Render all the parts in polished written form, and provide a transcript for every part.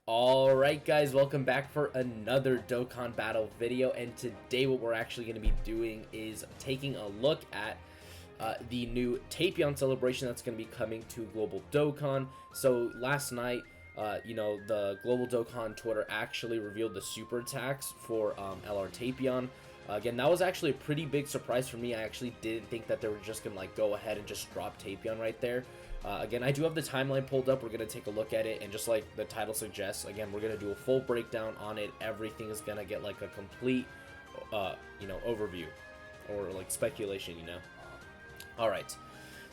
Alright guys, welcome back for another Dokkan Battle video, and today what we're actually going to be doing is taking a look at the new Tapion celebration that's going to be coming to Global Dokkan. So last night, the Global Dokkan Twitter actually revealed the super attacks for LR Tapion. Again, that was actually a pretty big surprise for me. I actually didn't think that they were just going to go ahead and just drop Tapion right there. Again, I do have the timeline pulled up. We're going to take a look at it, and just like the title suggests, again, we're going to do a full breakdown on it. Everything is going to get like a complete, overview or like speculation, Alright,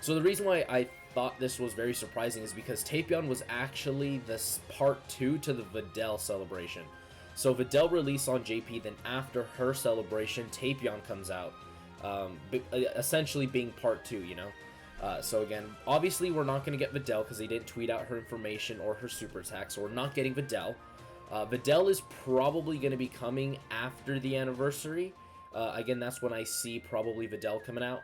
so the reason why I thought this was very surprising is because Tapion was actually this part 2 to the Videl celebration. So Videl released on JP, then after her celebration, Tapion comes out, essentially being part 2, So again, obviously we're not going to get Videl because they didn't tweet out her information or her super attack, so we're not getting Videl. Videl is probably going to be coming after the anniversary. Again, that's when I see probably Videl coming out.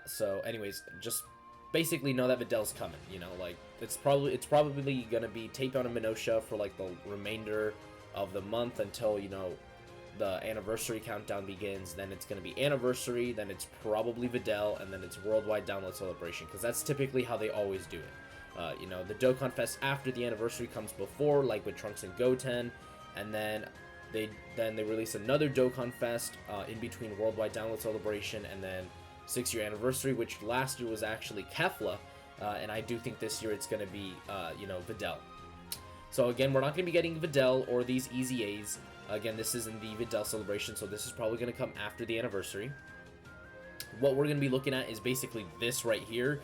So anyways, just basically know that Videl's coming, like it's probably going to be Tapion and Minotia for like the remainder of the month until, the anniversary countdown begins. Then it's going to be anniversary, then it's probably Videl, and then it's worldwide download celebration, because that's typically how they always do it. The Dokkan Fest after the anniversary comes before, like with Trunks and Goten, and then they release another Dokkan Fest in between worldwide download celebration and then 6-year anniversary, which last year was actually Kefla, and I do think this year it's going to be Videl. So again, we're not going to be getting Videl or these Easy A's. Again, this isn't the Videl celebration, so this is probably going to come after the anniversary. What we're going to be looking at is basically this right here.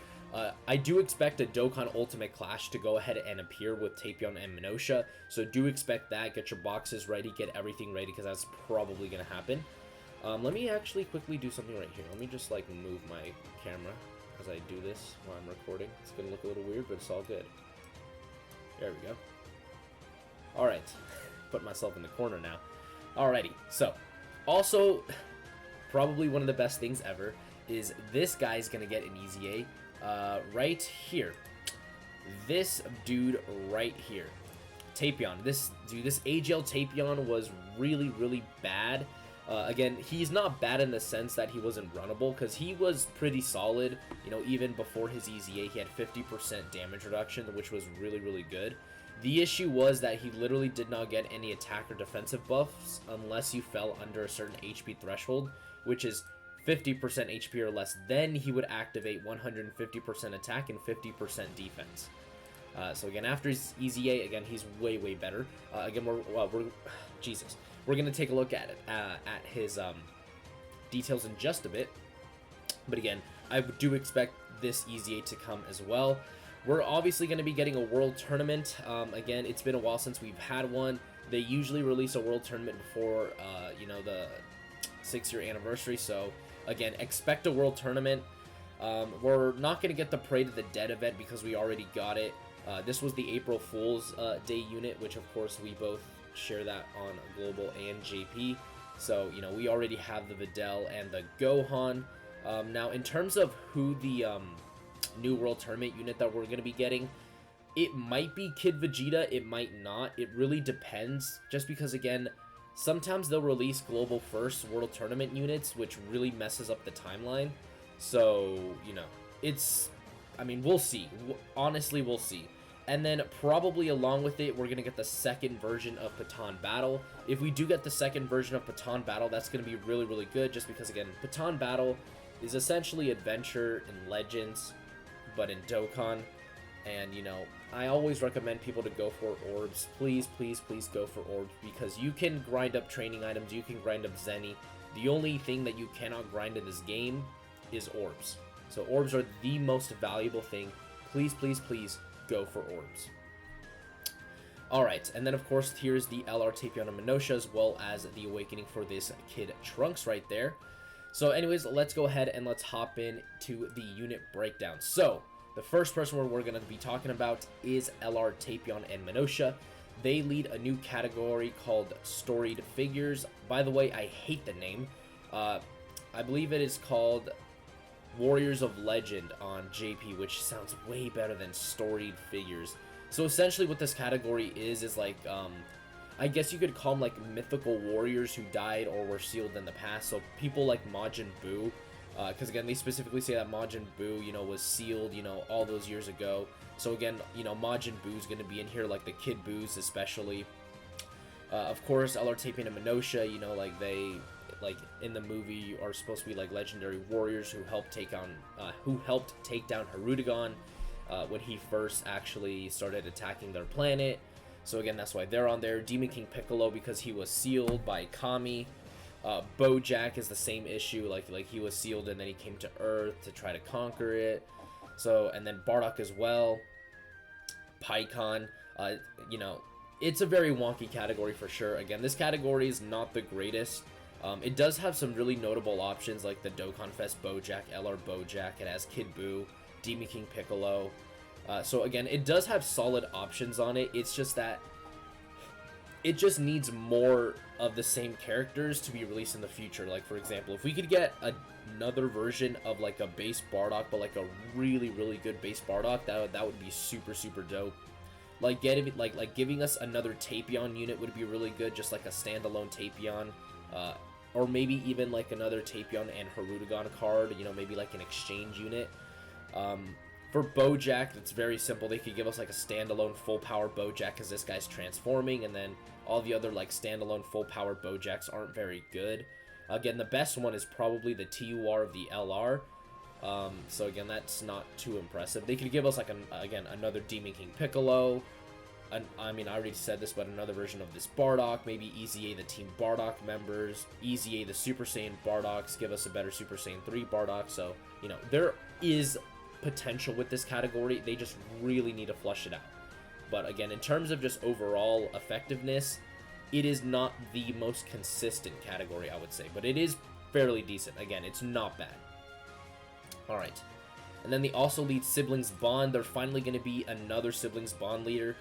I do expect a Dokkan Ultimate Clash to go ahead and appear with Tapion and Minotia, so do expect that. Get your boxes ready, get everything ready, because that's probably going to happen. Let me actually quickly do something right here. Let me just like move my camera as I do this while I'm recording. It's going to look a little weird, but it's all good. There we go. Alright, put myself in the corner now. Alrighty, so, also, probably one of the best things ever is this guy's gonna get an Easy A right here. This dude right here. Tapion. This AGL Tapion was really, really bad. Again, he's not bad in the sense that he wasn't runnable, because he was pretty solid. Even before his Easy A, he had 50% damage reduction, which was really, really good. The issue was that he literally did not get any attack or defensive buffs unless you fell under a certain HP threshold, which is 50% HP or less. Then he would activate 150% attack and 50% defense. So again, after his Easy A, again, he's way, way better. Again, we're going to take a look at it, at his details in just a bit. But again, I do expect this Easy A to come as well. We're obviously going to be getting a world tournament. Again, it's been a while since we've had one. They usually release a world tournament before, the 6-year anniversary. So, again, expect a world tournament. We're not going to get the Parade of the Dead event because we already got it. This was the April Fool's Day unit, which, of course, we both share that on Global and JP. So, we already have the Videl and the Gohan. Now, in terms of who the new world tournament unit that we're going to be getting, it might be Kid Vegeta, it might not. It really depends, just because, again, sometimes they'll release global first world tournament units, which really messes up the timeline. So, we'll see. Honestly, we'll see. And then probably along with it, we're going to get the second version of Patan Battle. If we do get the second version of Patan Battle, that's going to be really, really good, just because, again, Patan Battle is essentially adventure in Legends, but in Dokkan. And I always recommend people to go for orbs. Please, please, please go for orbs, because you can grind up training items, you can grind up Zenny. The only thing that you cannot grind in this game is orbs. So orbs are the most valuable thing. Please, please, please go for orbs. Alright, and then of course here's the LR Tapion and Minotia, as well as the awakening for this Kid Trunks right there. So anyways, let's go ahead and let's hop into the unit breakdown. So, the first person we're going to be talking about is LR Tapion and Minotia. They lead a new category called Storied Figures. By the way, I hate the name. I believe it is called Warriors of Legend on JP, which sounds way better than Storied Figures. So essentially what this category is like, I guess you could call them like mythical warriors who died or were sealed in the past. So people like Majin Buu, because again, they specifically say that Majin Buu, you know, was sealed, you know, all those years ago. So again, you know, Majin Buu's going to be in here, like the Kid Buus especially. Of course, LR Tapion and Minotia, you know, like they, like in the movie, are supposed to be like legendary warriors who helped take down Hirudegan when he first actually started attacking their planet. So again, that's why they're on there. Demon King Piccolo, because he was sealed by Kami. Bojack is the same issue, like he was sealed and then he came to Earth to try to conquer it. So, and then Bardock as well. Pycon, you know, it's a very wonky category for sure. Again, this category is not the greatest. It does have some really notable options like the Dokkan Fest Bojack, LR Bojack. It has Kid Buu, Demon King Piccolo. So again, it does have solid options on it. It's just that it just needs more of the same characters to be released in the future. Like, for example, if we could get another version of like a base Bardock, but like a really, really good base Bardock, that would be super, super dope. Like giving us another Tapion unit would be really good, just like a standalone Tapion, or maybe even like another Tapion and Hirudegan card. You know, maybe like an exchange unit. For Bojack, it's very simple. They could give us like a standalone full power Bojack because this guy's transforming, and then all the other like standalone full power Bojacks aren't very good. Again, the best one is probably the TUR of the LR. So again, that's not too impressive. They could give us like again another Demon King Piccolo. I mean, I already said this, but another version of this Bardock. Maybe EZA the Team Bardock members, EZA the Super Saiyan Bardocks. Give us a better Super Saiyan 3 Bardock. So you know there is potential with this category. They just really need to flush it out. But again, in terms of just overall effectiveness, it is not the most consistent category, I would say, but it is fairly decent. Again, it's not bad. Alright, and then they also lead Siblings Bond. They're finally going to be another Siblings Bond leader,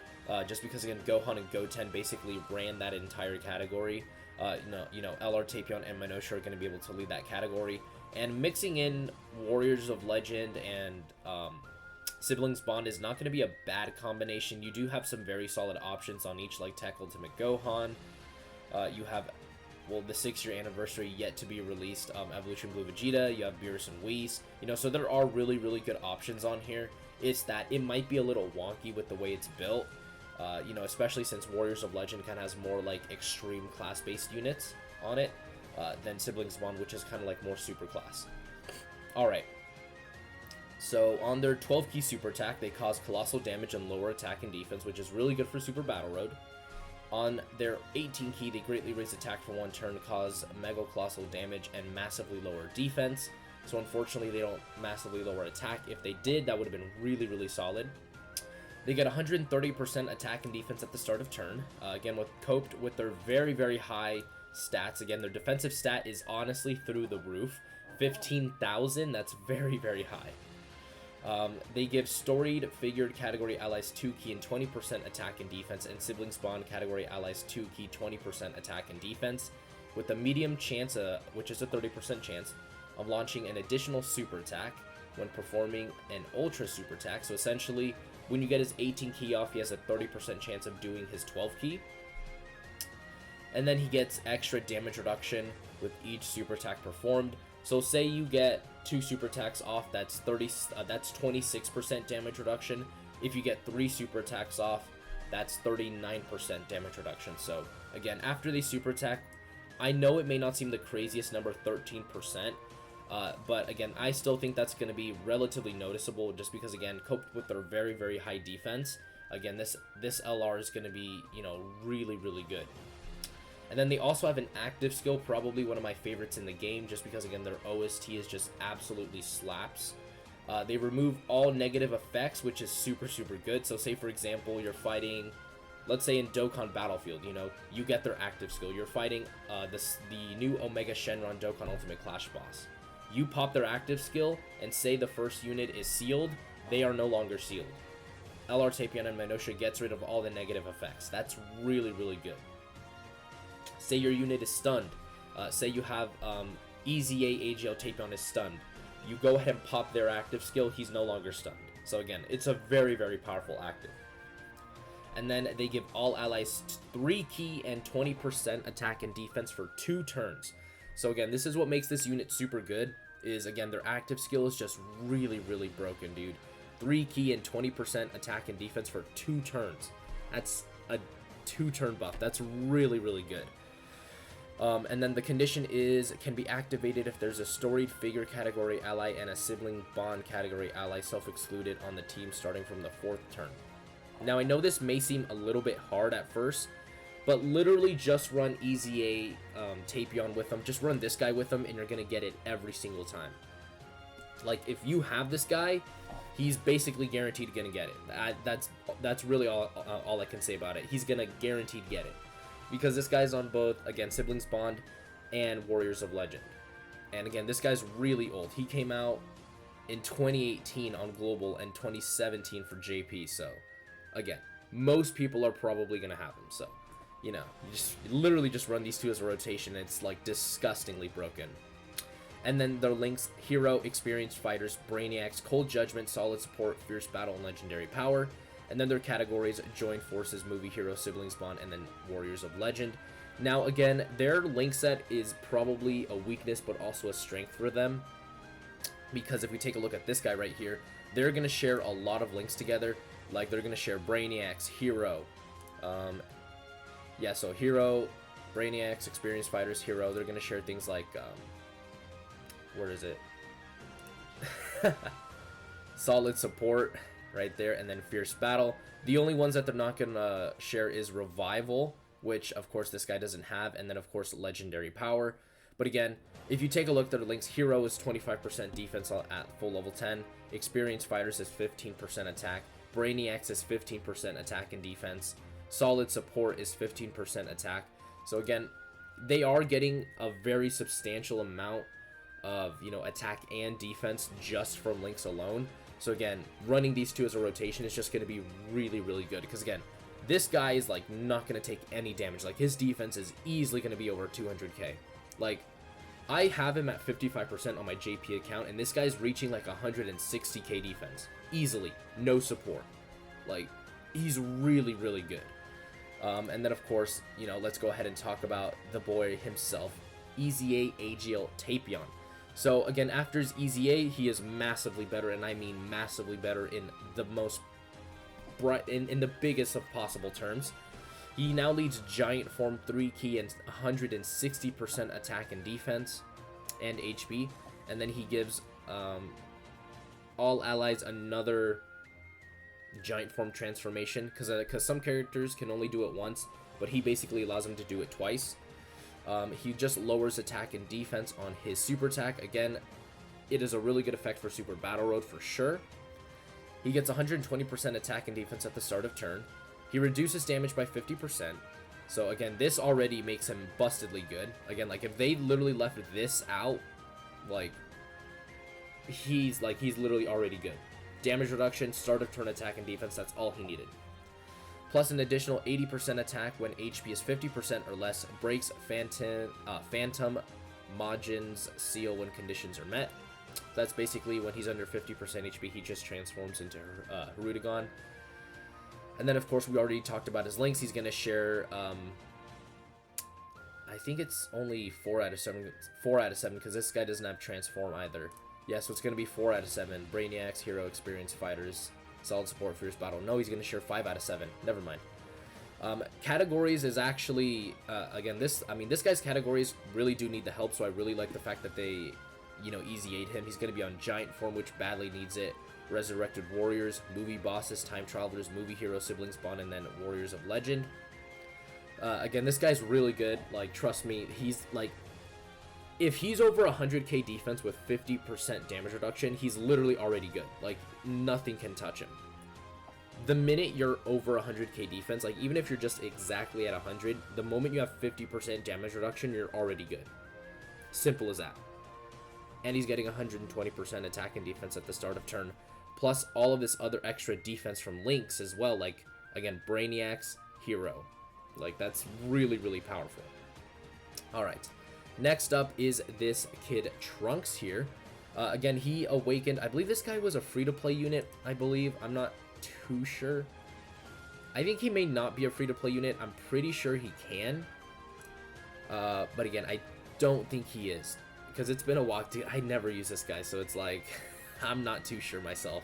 just because again, Gohan and Goten basically ran that entire category. You know, LR Tapion and Minotia are going to be able to lead that category. And mixing in Warriors of Legend and Siblings Bond is not going to be a bad combination. You do have some very solid options on each, like Tech Ultimate Gohan. You have, well, the 6-year anniversary yet to be released, Evolution Blue Vegeta. You have Beerus and Whis. You know, so there are really, really good options on here. It's that it might be a little wonky with the way it's built. You know, especially since Warriors of Legend kind of has more like extreme class-based units on it. Than Siblings Bond, which is kind of like more super class. Alright. So on their 12 key super attack, they cause colossal damage and lower attack and defense, which is really good for Super Battle Road. On their 18 key, they greatly raise attack for one turn, cause mega colossal damage and massively lower defense. So unfortunately, they don't massively lower attack. If they did, that would have been really, really solid. They get 130% attack and defense at the start of turn. Again, coped with their very, very high stats. Again, their defensive stat is honestly through the roof. 15,000, that's very, very high. They give storied figured category allies 2 key and 20% attack and defense, and Siblings Bond category allies 2 key, 20% attack and defense, with a medium chance, which is a 30% chance, of launching an additional super attack when performing an ultra super attack. So essentially, when you get his 18 key off, he has a 30% chance of doing his 12 key. And then he gets extra damage reduction with each super attack performed. So say you get 2 super attacks off, that's 26% damage reduction. If you get 3 super attacks off, that's 39% damage reduction. So again, after the super attack, I know it may not seem the craziest number, 13%, but again, I still think that's going to be relatively noticeable, just because again, coped with their very, very high defense. Again, this LR is going to be, you know, really, really good. And then they also have an active skill, probably one of my favorites in the game, just because, again, their OST is just absolutely slaps. They remove all negative effects, which is super, super good. So say, for example, you're fighting, let's say in Dokkan Battlefield, you know, you get their active skill. You're fighting the new Omega Shenron Dokkan Ultimate Clash boss. You pop their active skill, and say the first unit is sealed, they are no longer sealed. LR Tapion and Minotia gets rid of all the negative effects. That's really, really good. Say your unit is stunned. Say you have EZA AGL Tapion is stunned. You go ahead and pop their active skill, he's no longer stunned. So again, it's a very, very powerful active. And then they give all allies 3 ki and 20% attack and defense for 2 turns. So again, this is what makes this unit super good, is again, their active skill is just really, really broken, dude. 3 ki and 20% attack and defense for 2 turns. That's a 2-turn buff. That's really, really good. And then the condition is, can be activated if there's a storied figure category ally and a sibling bond category ally self-excluded on the team starting from the 4th turn. Now, I know this may seem a little bit hard at first, but literally just run Easy A Tapion with them. Just run this guy with them, and you're going to get it every single time. Like, if you have this guy, he's basically guaranteed going to get it. That's really all I can say about it. He's going to guaranteed get it. Because this guy's on both, again, Siblings Bond and Warriors of Legend. And again, this guy's really old. He came out in 2018 on Global and 2017 for JP, so again, most people are probably going to have him, so, you know, you literally just run these two as a rotation. It's, like, disgustingly broken. And then their links, Hero, Experienced Fighters, Brainiacs, Cold Judgment, Solid Support, Fierce Battle, and Legendary Power. And then their categories, Joined Forces, Movie Hero, Siblings Bond, and then Warriors of Legend. Now, again, their link set is probably a weakness, but also a strength for them. Because if we take a look at this guy right here, they're going to share a lot of links together. Like, they're going to share Brainiacs, Hero. Yeah, so Hero, Brainiacs, Experienced Fighters, Hero. They're going to share things like, where is it? Solid Support, right there, and then Fierce Battle. The only ones that they're not going to share is Revival, which, of course, this guy doesn't have, and then, of course, Legendary Power. But again, if you take a look at their links, Hero is 25% defense at full level 10. Experienced Fighters is 15% attack. Brainiacs is 15% attack and defense. Solid Support is 15% attack. So again, they are getting a very substantial amount of, you know, attack and defense just from links alone. So again, running these two as a rotation is just going to be really, really good. Because again, this guy is like not going to take any damage. Like, his defense is easily going to be over 200k. Like, I have him at 55% on my JP account, and this guy's reaching like 160k defense. Easily. No support. Like, he's really, really good. And then, of course, you know, let's go ahead and talk about the boy himself, Easy A AGL Tapion. So, again, after his Easy A, he is massively better, and I mean massively better in the most bright, in the biggest of possible terms. He now leads Giant Form 3 ki and 160% attack and defense and HP. And then he gives all allies another Giant Form transformation. Because some characters can only do it once, but he basically allows them to do it twice. He just lowers attack and defense on his super attack. Again, it is a really good effect for Super Battle Road for sure. He gets 120% attack and defense at the start of turn. He reduces damage by 50%. So again, this already makes him bustedly good. Again, like, if they literally left this out, like, he's literally already good. Damage reduction, start of turn attack and defense, that's all he needed. Plus an additional 80% attack when HP is 50% or less, breaks Phantom Majin's seal when conditions are met. That's basically when he's under 50% HP, he just transforms into Hirudegarn. And then, of course, we already talked about his links. He's going to share, I think it's only 4 out of 7, because this guy doesn't have Transform either. Yeah, so it's going to be 4 out of 7. Brainiacs, Hero, Experienced Fighters, Solid Support, Fierce Battle. No, he's going to share 5 out of 7. Never mind. Categories is actually, again, this guy's categories really do need the help, so I really like the fact that they, you know, Easy-Aid him. He's going to be on Giant Form, which badly needs it. Resurrected Warriors, Movie Bosses, Time Travelers, Movie Hero, Siblings Bond, and then Warriors of Legend. Again, this guy's really good. Like, trust me, he's, like, if he's over 100k defense with 50% damage reduction, he's literally already good. Like, nothing can touch him. The minute you're over 100k defense, like, even if you're just exactly at 100, the moment you have 50% damage reduction, you're already good. Simple as that. And he's getting 120% attack and defense at the start of turn. Plus all of this other extra defense from links as well, like, again, Brainiacs, Hero. Like, that's really, really powerful. Alright, next up is this kid Trunks here. Again, he awakened, I believe this guy was a free-to-play unit, I believe. I'm not too sure. I think he may not be a free-to-play unit. I'm pretty sure he can. But again, I don't think he is. Because it's been a while, dude. I never use this guy, so it's like, I'm not too sure myself.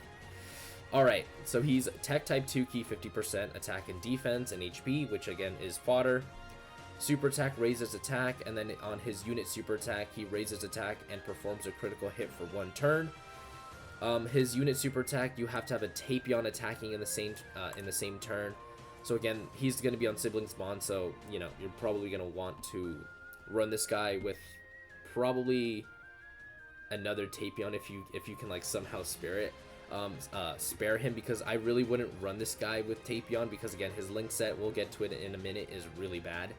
Alright, so he's Tech Type 2 key, 50% attack and defense and HP, which again is fodder. Super attack raises attack, and then on his unit super attack, he raises attack and performs a critical hit for 1 turn. His unit super attack, you have to have a Tapion attacking in the same turn. So again, he's going to be on Siblings Bond, so you know you're probably going to want to run this guy with probably another Tapion if you can like somehow spare him, because I really wouldn't run this guy with Tapion because again his link set, we'll get to it in a minute, is really bad.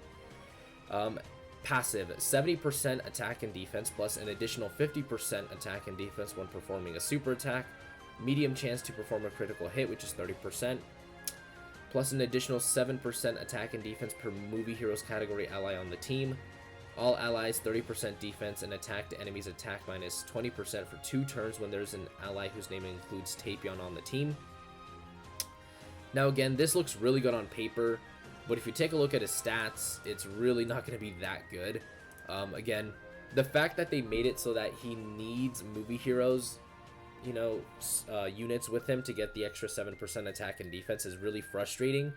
Passive, 70% attack and defense plus an additional 50% attack and defense when performing a super attack. Medium chance to perform a critical hit, which is 30%. Plus an additional 7% attack and defense per movie heroes category ally on the team. All allies 30% defense and attack to enemies attack minus 20% for 2 turns when there's an ally whose name includes Tapion on the team. Now again, this looks really good on paper, but if you take a look at his stats, it's really not going to be that good. Again, the fact that they made it so that he needs movie heroes, you know, units with him to get the extra 7% attack and defense is really frustrating,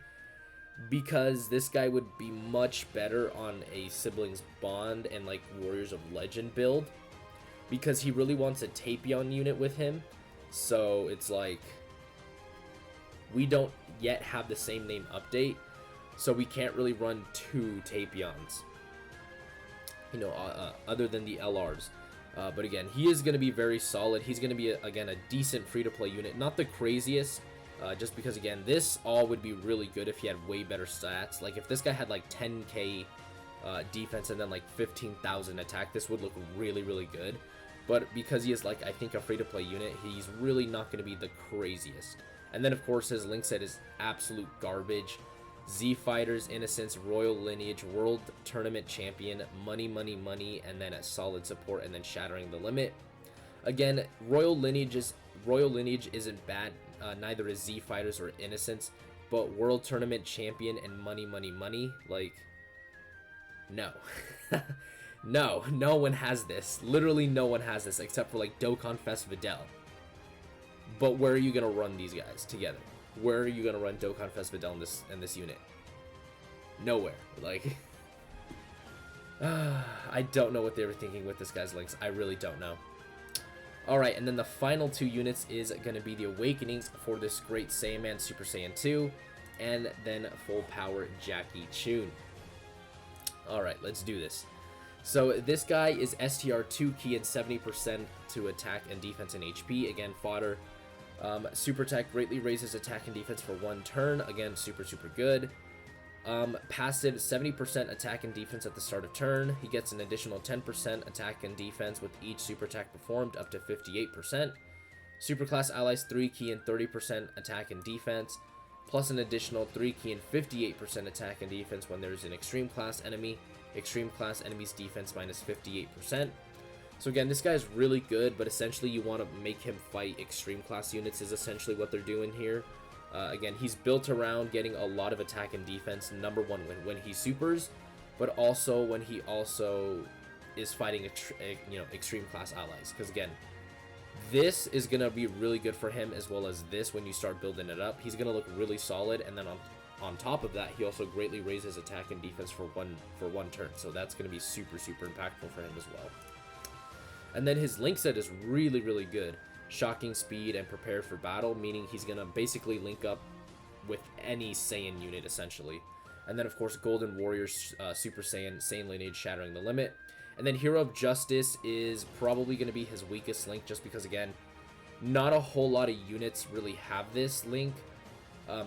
because this guy would be much better on a Siblings Bond and like Warriors of Legend build, because he really wants a Tapion unit with him. So it's like, we don't yet have the same name update, so we can't really run 2 Tapions, you know, other than the LRs. But again, he is going to be very solid. He's going to be, again, a decent free-to-play unit. Not the craziest, just because, again, this all would be really good if he had way better stats. Like, if this guy had, like, 10k defense and then, like, 15,000 attack, this would look really, really good. But because he is, like, I think a free-to-play unit, he's really not going to be the craziest. And then, of course, his link set is absolute garbage. Z Fighters, Innocence, Royal Lineage, World Tournament Champion, Money, Money, Money, and then a solid support, and then Shattering the Limit. Again, Royal Lineage isn't bad, neither is Z Fighters or Innocence, but World Tournament Champion and Money, Money, Money, like, no. No one has this. Literally no one has this, except for, like, Dokkan Fest Videl. But where are you going to run these guys together? Where are you going to run Dokkan Fest Videl in this unit? Nowhere. Like, I don't know what they were thinking with this guy's links. I really don't know. Alright, and then the final 2 units is going to be the Awakenings for this great Saiyaman Super Saiyan 2, and then Full Power Jackie Chun. Alright, let's do this. So this guy is STR 2 key and 70% to attack and defense and HP. Again, fodder. Super attack greatly raises attack and defense for 1 turn. Again, super good. Passive, 70% attack and defense at the start of turn. He gets an additional 10% attack and defense with each super attack performed, up to 58%. Superclass allies 3 key and 30% attack and defense, plus an additional 3 key and 58% attack and defense when there's an extreme class enemy. Extreme class enemies defense minus 58%. So again, this guy is really good, but essentially you want to make him fight extreme class units is essentially what they're doing here. Again, he's built around getting a lot of attack and defense, number 1 when he supers, but also when he also is fighting extreme class allies. Because again, this is going to be really good for him, as well as this when you start building it up. He's going to look really solid, and then on top of that, he also greatly raises attack and defense for one turn. So that's going to be super impactful for him as well. And then his link set is really good. Shocking Speed and Prepared for Battle, meaning he's going to basically link up with any Saiyan unit, essentially. And then, of course, Golden Warriors, Super Saiyan Lineage, Shattering the Limit. And then Hero of Justice is probably going to be his weakest link, just because, again, not a whole lot of units really have this link.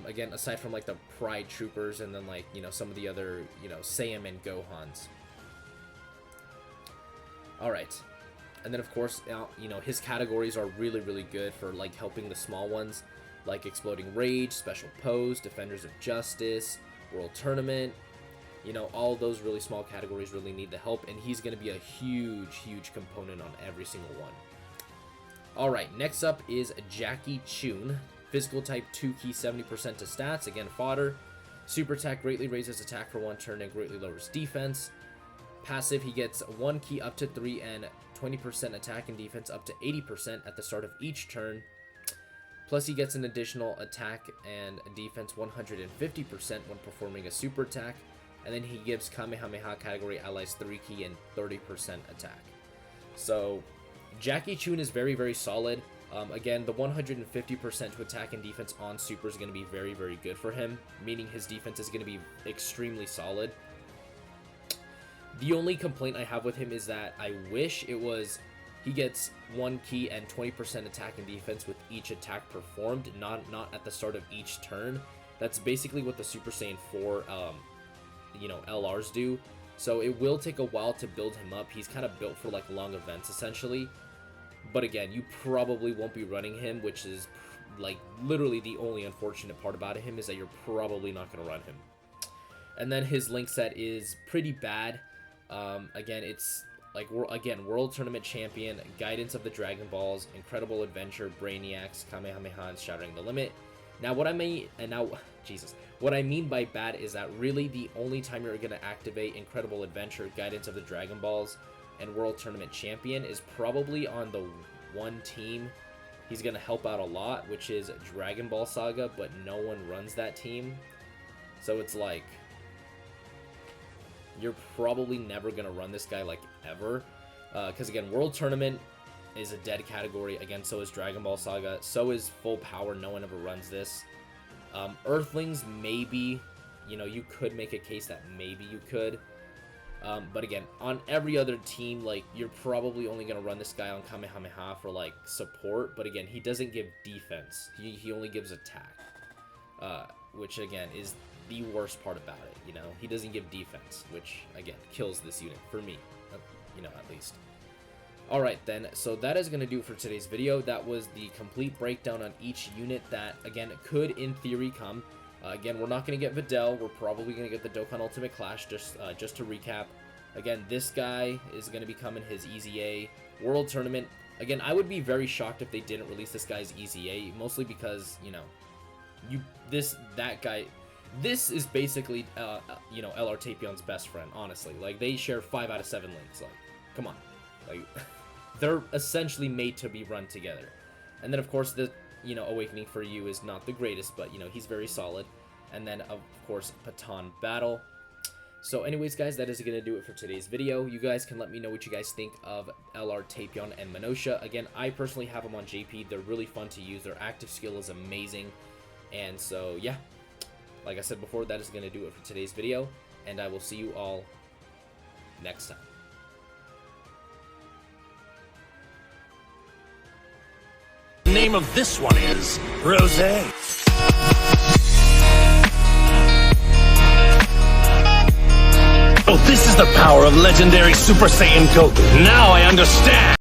Again, aside from, like, the Pride Troopers and then, like, you know, some of the other, you know, Saiyaman Gohans. Alright. And then, of course, you know, his categories are really good for, like, helping the small ones, like Exploding Rage, Special Pose, Defenders of Justice, World Tournament. You know, all those really small categories really need the help, and he's going to be a huge component on every single one. Alright, next up is Jackie Chun Physical type 2 key 70% to stats, again fodder. Super attack greatly raises attack for 1 turn and greatly lowers defense. Passive, he gets 1 key up to 3 and 20% attack and defense up to 80% at the start of each turn. Plus he gets an additional attack and defense 150% when performing a super attack. And then he gives Kamehameha category allies 3 key and 30% attack. So Jackie Chun is very, very solid. Again, the 150% to attack and defense on super is going to be very, very good for him, meaning his defense is going to be extremely solid. The only complaint I have with him is that I wish it was he gets 1 key and 20% attack and defense with each attack performed, not at the start of each turn. That's basically what the Super Saiyan 4 LRs do. So it will take a while to build him up. He's kind of built for like long events essentially. But again, you probably won't be running him, which is like literally the only unfortunate part about him, is that you're probably not going to run him. And then his link set is pretty bad. Again, it's like, World Tournament Champion, Guidance of the Dragon Balls, Incredible Adventure, Brainiacs, Kamehameha, and Shattering the Limit. Now what I mean by bad is that really the only time you're going to activate Incredible Adventure, Guidance of the Dragon Balls, and World Tournament Champion is probably on the one team he's going to help out a lot, which is Dragon Ball Saga, but no one runs that team. So it's like, you're probably never going to run this guy like ever. Because again, World Tournament is a dead category. Again, so is Dragon Ball Saga. So is Full Power. No one ever runs this. Earthlings, maybe. You know, you could make a case that maybe you could. But again, on every other team, like, you're probably only going to run this guy on Kamehameha for, like, support. But again, he doesn't give defense. He only gives attack. Which, again, is the worst part about it, you know? He doesn't give defense, which, again, kills this unit, for me. You know, at least. Alright then, so that is going to do it for today's video. That was the complete breakdown on each unit that, again, could, in theory, come. Again, we're not going to get Videl. We're probably going to get the Dokkan Ultimate Clash, just to recap. Again, this guy is going to be coming his EZA World Tournament. Again, I would be very shocked if they didn't release this guy's EZA, mostly because, you know, this is basically, you know, LR Tapion's best friend, honestly. Like, they share 5 out of 7 links. Like, come on. Like, they're essentially made to be run together. And then, of course, the, you know, Awakening for You is not the greatest, but, you know, he's very solid. And then, of course, Patan Battle. So, anyways, guys, that is going to do it for today's video. You guys can let me know what you guys think of LR Tapion and Minotia. Again, I personally have them on JP. They're really fun to use. Their active skill is amazing. And so, yeah. Like I said before, that is going to do it for today's video, and I will see you all next time. The name of this one is Rosé. Oh, this is the power of legendary Super Saiyan Goku. Now I understand.